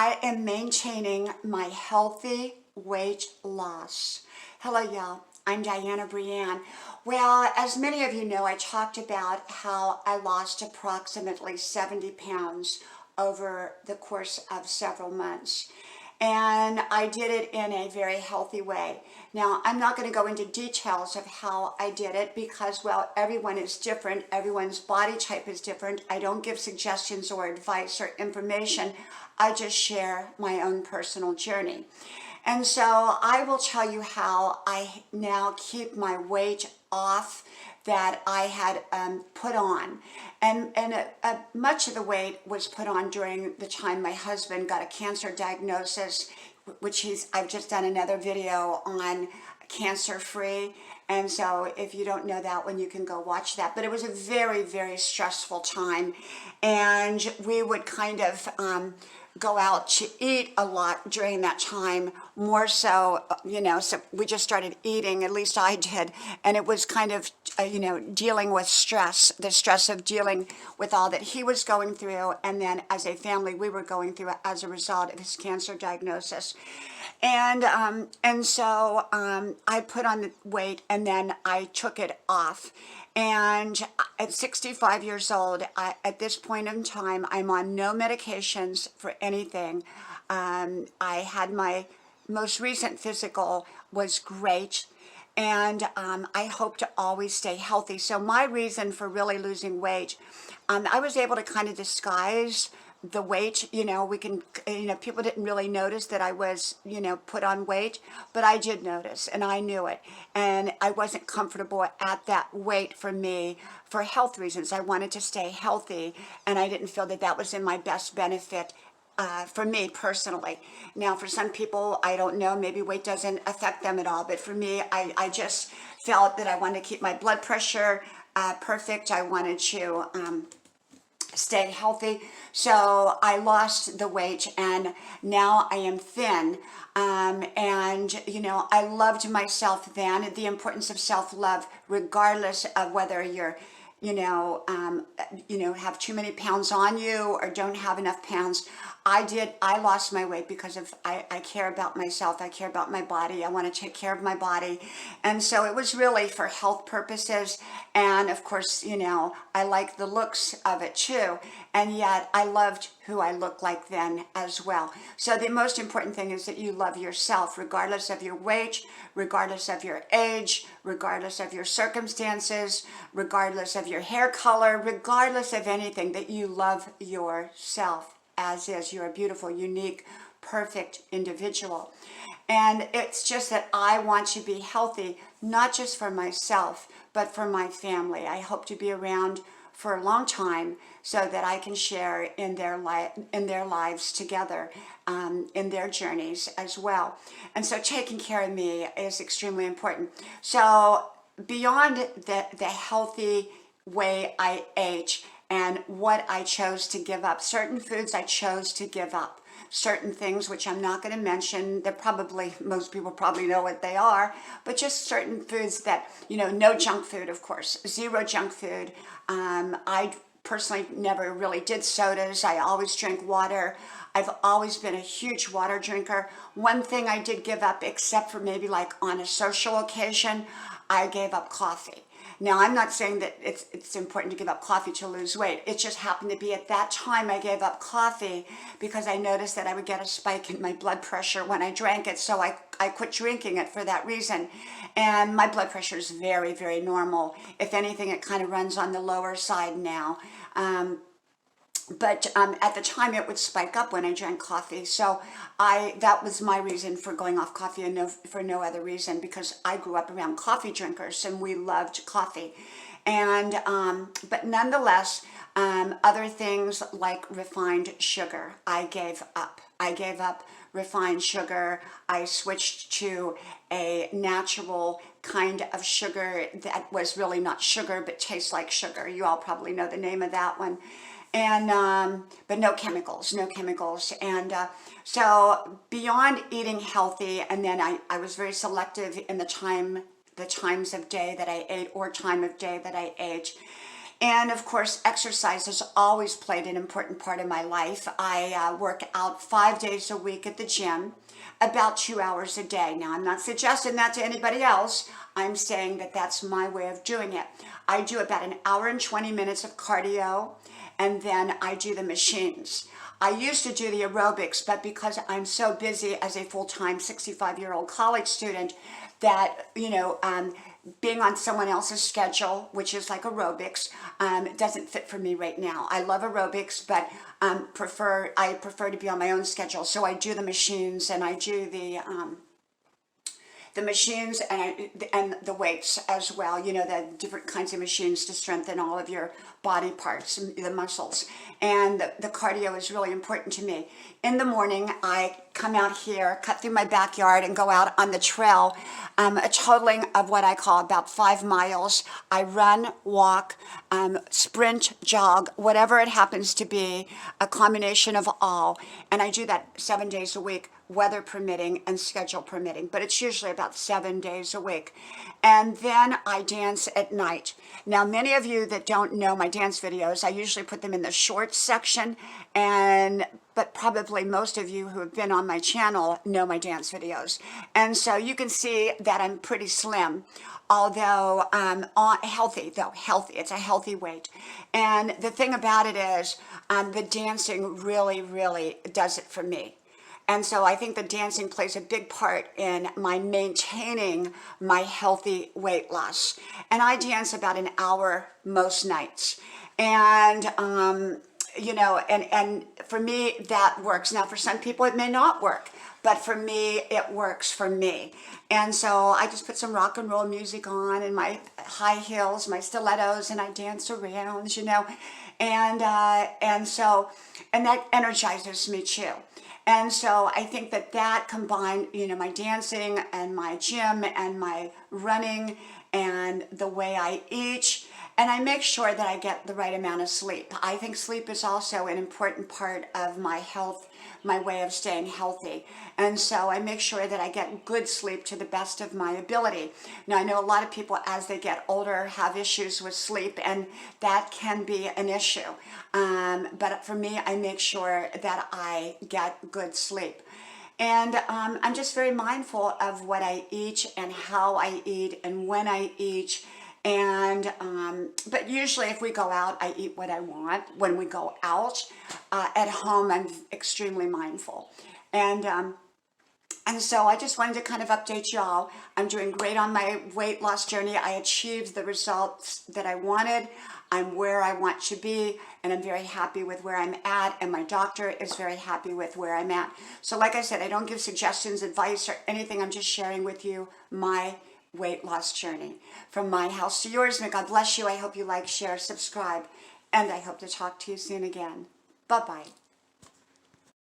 I am maintaining my healthy weight loss. Hello, y'all. I'm Diana Brienne. Well, as many of you know, I talked about how I lost approximately 70 pounds over the course of several months. And I did it in a very healthy way. Now, I'm not going to go into details of how I did it because, well, everyone is different. Everyone's body type is different. I don't give suggestions or advice or information. I just share my own personal journey. And so I will tell you how I now keep my weight off that I had put on. And much of the weight was put on during the time my husband got a cancer diagnosis, which I've just done another video on cancer free. And so if you don't know that one, you can go watch that. But it was a very, very stressful time. And we would kind of go out to eat a lot during that time, more so, so we just started eating, at least I did, and it was kind of, dealing with stress, the stress of dealing with all that he was going through, and then as a family, we were going through as a result of his cancer diagnosis. And so I put on the weight and then I took it off. And at 65 years old, at this point in time, I'm on no medications for anything. I had my most recent physical was great. And I hope to always stay healthy. So my reason for really losing weight, I was able to kind of disguise the weight. People didn't really notice that I was, put on weight, but I did notice and I knew it. And I wasn't comfortable at that weight for me for health reasons. I wanted to stay healthy and I didn't feel that that was in my best benefit for me personally. Now, for some people, I don't know, maybe weight doesn't affect them at all. But for me, I just felt that I wanted to keep my blood pressure perfect. I wanted to stay healthy. So I lost the weight and now I am thin. I loved myself then. The importance of self-love, regardless of whether you're have too many pounds on you or don't have enough pounds. I lost my weight because of, I care about myself. I care about my body. I want to take care of my body. And so it was really for health purposes. And of course, I like the looks of it too. And yet I loved who I looked like then as well. So the most important thing is that you love yourself, regardless of your weight, regardless of your age, regardless of your circumstances, regardless of your hair color, regardless of anything, that you love yourself as is. You're a beautiful, unique, perfect individual. And it's just that I want to be healthy, not just for myself, but for my family. I hope to be around for a long time so that I can share in their lives together, in their journeys as well. And so taking care of me is extremely important. So beyond the healthy way I ate and what I chose to give up, certain foods I chose to give up, certain things which I'm not going to mention, most people probably know what they are, but just certain foods that, no junk food, of course, zero junk food. I personally never really did sodas. I always drank water. I've always been a huge water drinker. One thing I did give up, except for maybe like on a social occasion, I gave up coffee. Now, I'm not saying that it's important to give up coffee to lose weight. It just happened to be at that time I gave up coffee because I noticed that I would get a spike in my blood pressure when I drank it. So I quit drinking it for that reason. And my blood pressure is very, very normal. If anything, it kind of runs on the lower side now. But at the time it would spike up when I drank coffee. So that was my reason for going off coffee and for no other reason, because I grew up around coffee drinkers and we loved coffee. And but nonetheless, other things like refined sugar, I gave up. I gave up refined sugar. I switched to a natural kind of sugar that was really not sugar but tastes like sugar. You all probably know the name of that one. And but no chemicals. And so beyond eating healthy, and then I was very selective in the times of day that I ate or time of day that I ate. And of course, exercise has always played an important part of my life. I work out 5 days a week at the gym, about 2 hours a day. Now, I'm not suggesting that to anybody else. I'm saying that that's my way of doing it. I do about an hour and 20 minutes of cardio, and then I do the machines. I used to do the aerobics, but because I'm so busy as a full-time 65-year-old college student that, being on someone else's schedule, which is like aerobics, doesn't fit for me right now. I love aerobics, but I prefer to be on my own schedule. So I do the machines, and I do the machines and the weights as well, the different kinds of machines to strengthen all of your body parts, the muscles. And the cardio is really important to me. In the morning, I come out here, cut through my backyard, and go out on the trail, a totaling of what I call about 5 miles. I run, walk, sprint, jog, whatever it happens to be, a combination of all. And I do that 7 days a week, weather permitting and schedule permitting, but it's usually about 7 days a week. And then I dance at night. Now, many of you that don't know my dance videos, I usually put them in the shorts section, but probably most of you who have been on my channel know my dance videos. And so you can see that I'm pretty slim, although healthy. It's a healthy weight. And the thing about it is, the dancing really, really does it for me. And so I think the dancing plays a big part in my maintaining my healthy weight loss. And I dance about an hour most nights. And, and for me, that works. Now, for some people, it may not work. But for me, it works for me. And so I just put some rock and roll music on and my high heels, my stilettos, and I dance around, and that energizes me too. And so I think that combined, my dancing and my gym and my running and the way I eat, and I make sure that I get the right amount of sleep. I think sleep is also an important part of my health, my way of staying healthy. And so I make sure that I get good sleep to the best of my ability. Now, I know a lot of people as they get older have issues with sleep, and that can be an issue. But for me, I make sure that I get good sleep. And I'm just very mindful of what I eat and how I eat and when I eat. And but usually if we go out, I eat what I want. When we go out, at home, I'm extremely mindful. And so I just wanted to kind of update y'all. I'm doing great on my weight loss journey. I achieved the results that I wanted. I'm where I want to be, and I'm very happy with where I'm at, and my doctor is very happy with where I'm at. So like I said, I don't give suggestions, advice, or anything. I'm just sharing with you my weight loss journey. From my house to yours, may God bless you. I hope you like, share, subscribe, and I hope to talk to you soon again. Bye-bye.